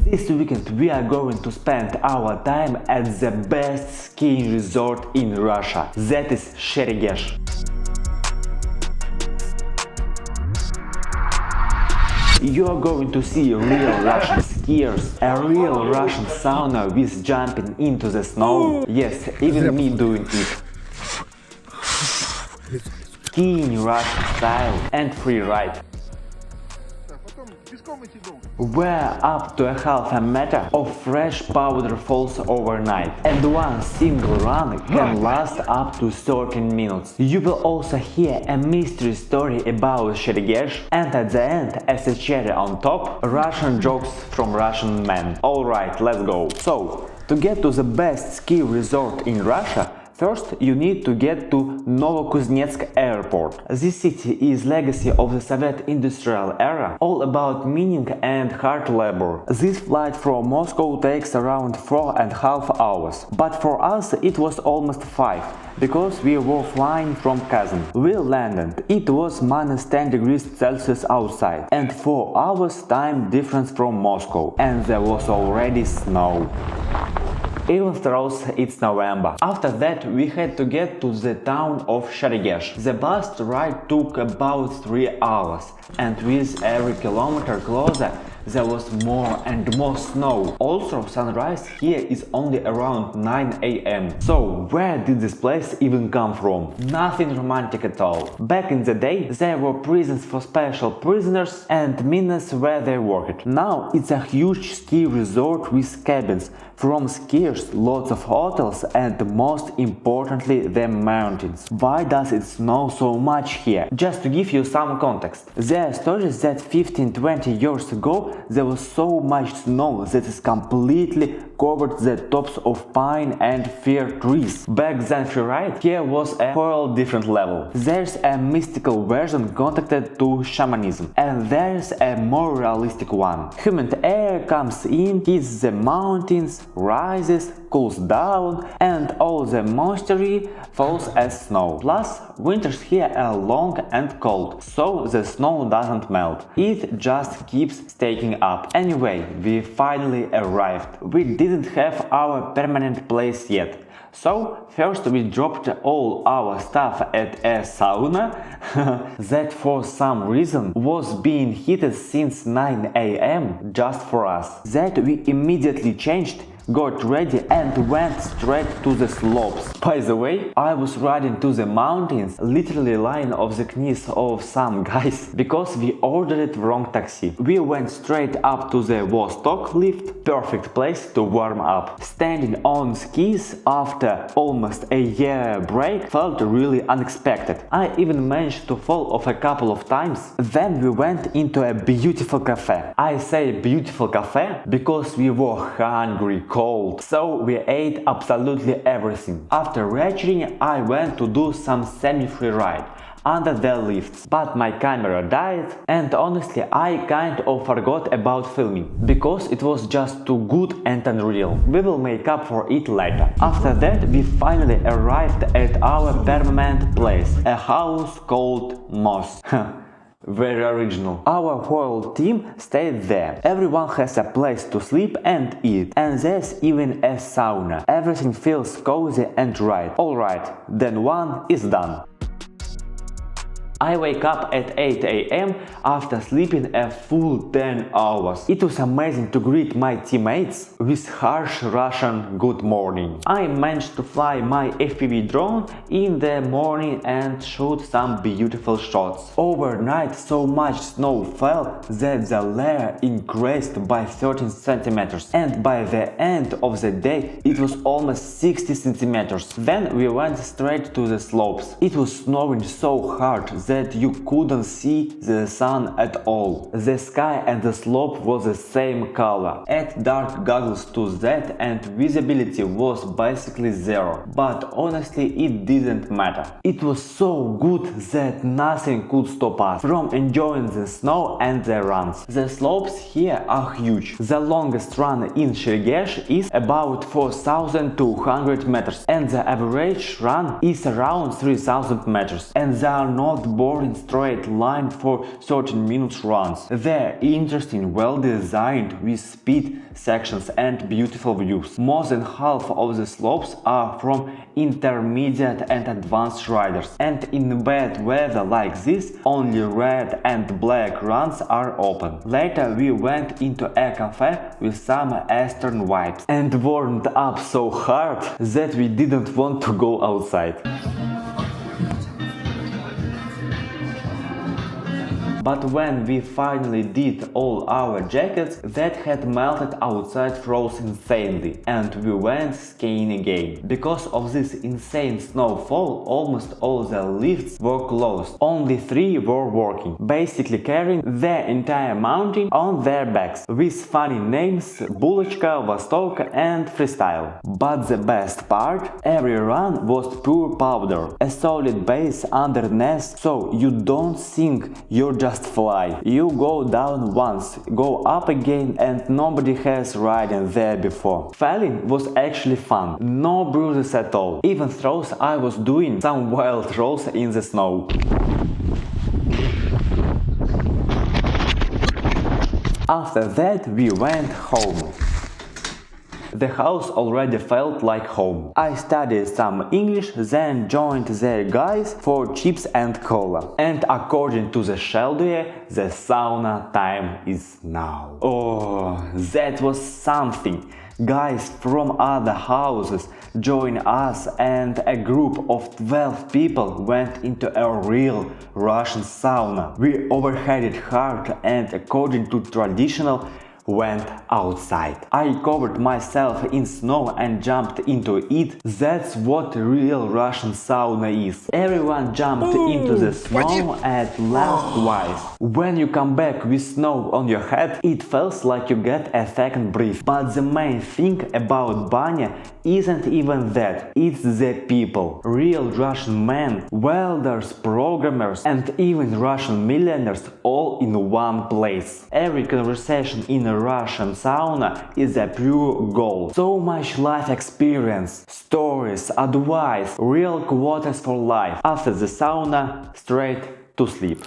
This weekend we are going to spend our time at the best skiing resort in Russia, that is Sheregesh. You are going to see real Russian skiers, a real Russian sauna with jumping into the snow. Yes, even me doing it. Skiing Russian style and freeride. Where up to a half a meter of fresh powder falls overnight, and one single run can last up to 13 minutes. You will also hear a mystery story about Sheregesh, and at the end, as a cherry on top, Russian jokes from Russian men. Alright, let's go. So, to get to the best ski resort in Russia, first, you need to get to Novokuznetsk airport. This city is legacy of the Soviet industrial era, all about meaning and hard labor. This flight from Moscow takes around 4.5 hours, but for us it was almost 5, because we were flying from Kazan. We landed, it was minus 10 degrees Celsius outside, and 4 hours time difference from Moscow, and there was already snow. Even though it's November. After that we had to get to the town of Sheregesh. The bus ride took about 3 hours, and with every kilometer closer there was more and more snow. Also, sunrise here is only around 9 AM. So where did this place even come from? Nothing romantic at all. Back in the day there were prisons for special prisoners and mines where they worked. Now it's a huge ski resort with cabins, from skiers, lots of hotels, and most importantly the mountains. Why does it snow so much here? Just to give you some context. There are stories that 15-20 years ago there was so much snow that it completely covered the tops of pine and fir trees. Back then freeride here was a whole different level. There's a mystical version connected to shamanism, and there's a more realistic one. Humid air comes in, hits the mountains, rises, cools down, and all the moisture falls as snow. Plus, winters here are long and cold, so the snow doesn't melt. It just keeps staying up. Anyway, we finally arrived. We didn't have our permanent place yet. So, first we dropped all our stuff at a sauna that for some reason was being heated since 9 AM just for us. That we immediately changed, got ready and went straight to the slopes. By the way, I was riding to the mountains, literally lying off the knees of some guys, because we ordered wrong taxi. We went straight up to the Vostok lift, perfect place to warm up. Standing on skis after almost a year break felt really unexpected. I even managed to fall off a couple of times. Then we went into a beautiful cafe. I say beautiful cafe because we were hungry, cold, so we ate absolutely everything. After reaching, I went to do some semi-free ride under the lifts, but my camera died, and honestly I kind of forgot about filming, because it was just too good and unreal. We will make up for it later. After that we finally arrived at our permanent place, a house called Moss. Very original. Our whole team stayed there. Everyone has a place to sleep and eat, and there's even a sauna. Everything feels cozy and right. Alright, then one is done. I wake up at 8 AM after sleeping a full 10 hours. It was amazing to greet my teammates with harsh Russian good morning. I managed to fly my FPV drone in the morning and shoot some beautiful shots. Overnight so much snow fell that the layer increased by 13 centimeters, and by the end of the day it was almost 60 centimeters. Then we went straight to the slopes. It was snowing so hard that you couldn't see the sun at all. The sky and the slope was the same color. Add dark goggles to that and visibility was basically zero. But honestly it didn't matter. It was so good that nothing could stop us from enjoying the snow and the runs. The slopes here are huge. The longest run in Sheregesh is about 4,200 meters, and the average run is around 3,000 meters. And they are not boring straight line for 13 minutes runs. They're interesting, well designed, with speed sections and beautiful views. More than half of the slopes are from intermediate and advanced riders, and in bad weather like this, only red and black runs are open. Later we went into a cafe with some Eastern vibes and warmed up so hard that we didn't want to go outside. But when we finally did, all our jackets that had melted outside froze insanely, and we went skiing again. Because of this insane snowfall, almost all the lifts were closed. Only 3 were working, basically carrying the entire mountain on their backs, with funny names Булочка, Vostok and Freestyle. But the best part, every run was pure powder, a solid base underneath, so you don't sink, you're just fly. You go down once, go up again, and nobody has ridden there before. Falling was actually fun, no bruises at all. Even though I was doing some wild rolls in the snow. After that we went home. The house already felt like home. I studied some English, then joined the guys for chips and cola. And according to the schedule, the sauna time is now. Oh, that was something. Guys from other houses joined us, and a group of 12 people went into a real Russian sauna. We overhead it hard and, according to traditional, went outside. I covered myself in snow and jumped into it. That's what real Russian sauna is. Everyone jumped into the snow at last twice. When you come back with snow on your head, it feels like you get a second breath. But the main thing about Banya isn't even that, it's the people. Real Russian men, welders, programmers and even Russian millionaires all in one place. Every conversation in a Russian sauna is a pure gold. So much life experience, stories, advice, real quotes for life. After the sauna, straight to sleep.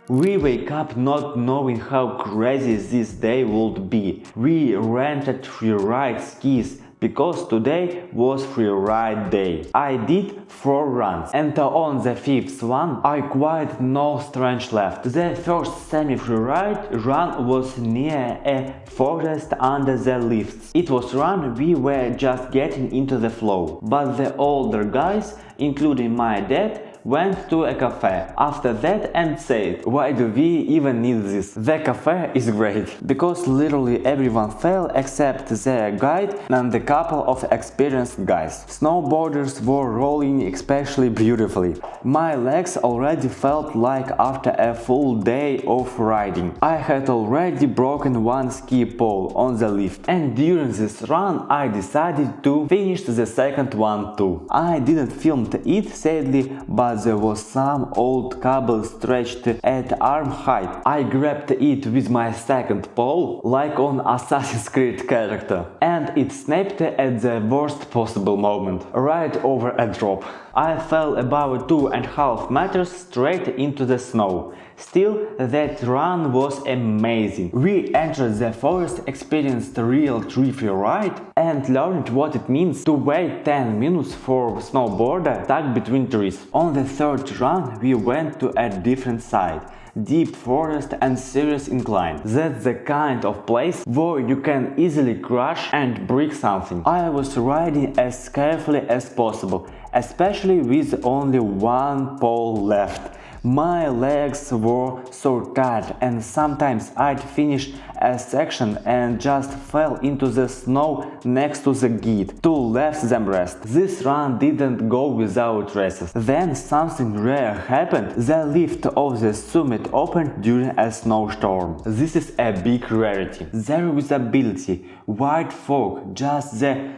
We wake up not knowing how crazy this day would be. We rented Freeride skis because today was Freeride day. I did 4 runs, and on the 5th one I quite no strength left. The first semi-freeride run was near a forest under the lifts. It was run we were just getting into the flow, but the older guys, including my dad, went to a cafe after that and said, why do we even need this? The cafe is great, because literally everyone fell except the guide and a couple of experienced guys. Snowboarders were rolling especially beautifully. My legs already felt like after a full day of riding. I had already broken one ski pole on the lift, and during this run I decided to finish the second one too. I didn't film it sadly, but there was some old cable stretched at arm height. I grabbed it with my second pole, like on Assassin's Creed character, and it snapped at the worst possible moment, right over a drop. I fell about 2.5 meters straight into the snow. Still, that run was amazing. We entered the forest, experienced a real tree ride, and learned what it means to wait 10 minutes for a snowboarder stuck between trees. On the third run, we went to a different side. Deep forest and serious incline. That's the kind of place where you can easily crash and break something. I was riding as carefully as possible, especially with only one pole left. My legs were so tired, and sometimes I'd finish a section and just fell into the snow next to the gate to let them rest. This run didn't go without races. Then something rare happened. The lift of the summit opened during a snowstorm. This is a big rarity. Zero visibility, white fog, just the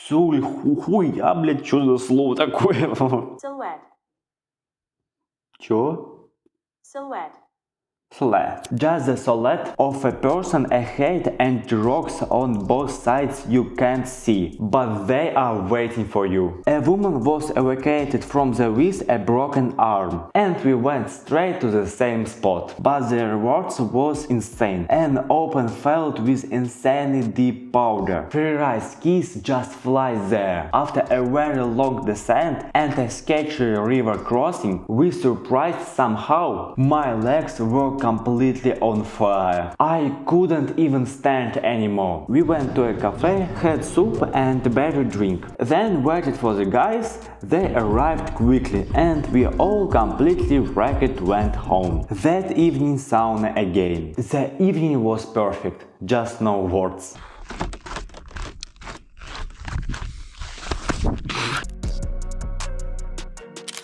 хуя, блядь, что за слово такое? Silhouette. Чё? Silhouette. flat. Just the silhouette of a person ahead and rocks on both sides you can't see, but they are waiting for you. A woman was evacuated from there with a broken arm, and we went straight to the same spot. But the rewards was insane. An open field with insanely deep powder. Freeride skis just fly there. After a very long descent and a sketchy river crossing, we surprised somehow. My legs were completely on fire. I couldn't even stand anymore. We went to a cafe, had soup and a better drink. Then waited for the guys. They arrived quickly and we all completely wrecked went home. That evening sauna again. The evening was perfect, just no words.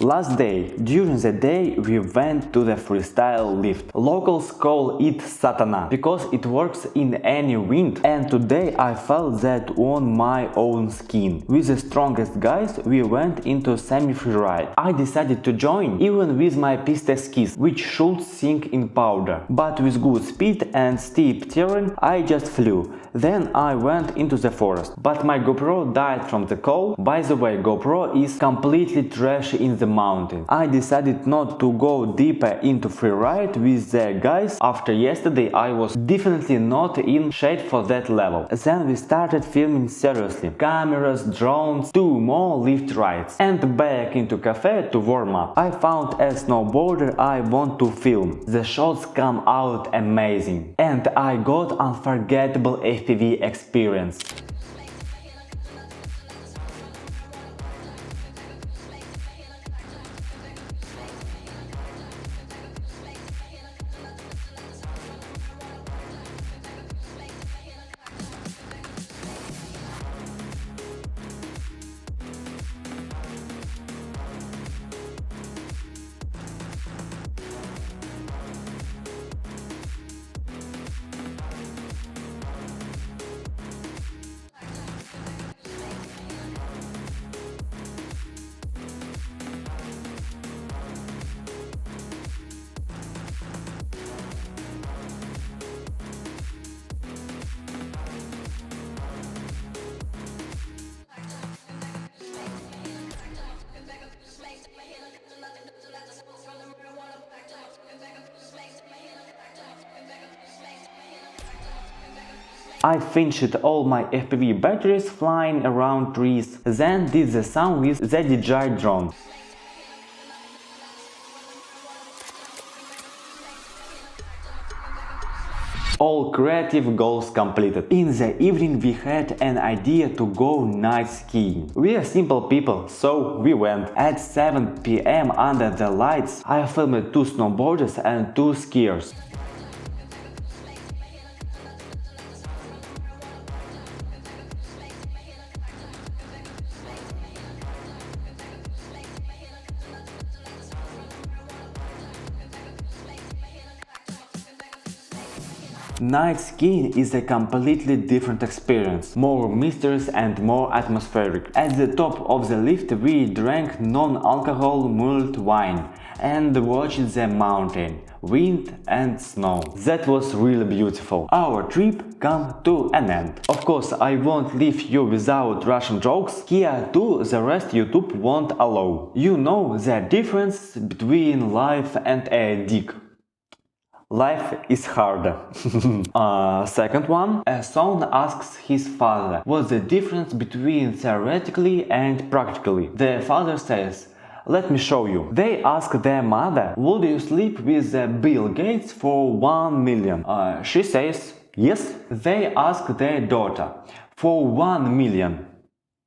Last day. During the day we went to the freestyle lift. Locals call it Satana because it works in any wind, and today I felt that on my own skin. With the strongest guys we went into semi-freeride. I decided to join even with my piste skis, which should sink in powder, but with good speed and steep terrain I just flew. Then I went into the forest, but my GoPro died from the cold. By the way, GoPro is completely trash in the mountain. I decided not to go deeper into freeride with the guys. After yesterday I was definitely not in shape for that level. Then we started filming seriously. Cameras, drones, 2 more lift rides, and back into cafe to warm up. I found a snowboarder I want to film. The shots come out amazing, and I got unforgettable FPV experience. I finished all my FPV batteries flying around trees, then did the sound with the DJI drone. All creative goals completed. In the evening we had an idea to go night skiing. We are simple people, so we went. At 7 p.m. under the lights I filmed 2 snowboarders and 2 skiers. Night skiing is a completely different experience, more mysterious and more atmospheric. At the top of the lift we drank non-alcohol mulled wine and watched the mountain, wind and snow. That was really beautiful. Our trip came to an end. Of course, I won't leave you without Russian jokes. Here too the rest YouTube won't allow. You know the difference between life and a dick. Life is harder. Second one. A son asks his father, what's the difference between theoretically and practically? The father says, let me show you. They ask their mother, would you sleep with Bill Gates for 1 million? She says, yes. They ask their daughter, for 1 million?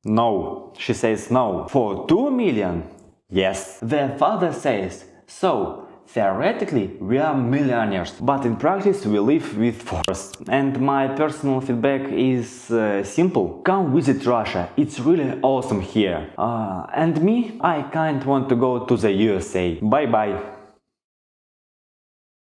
No. She says no. For 2 million? Yes. Their father says, so theoretically we are millionaires, but in practice we live with force. And my personal feedback is simple. Come visit Russia, it's really awesome here. And me, I can't want to go to the USA. Bye bye.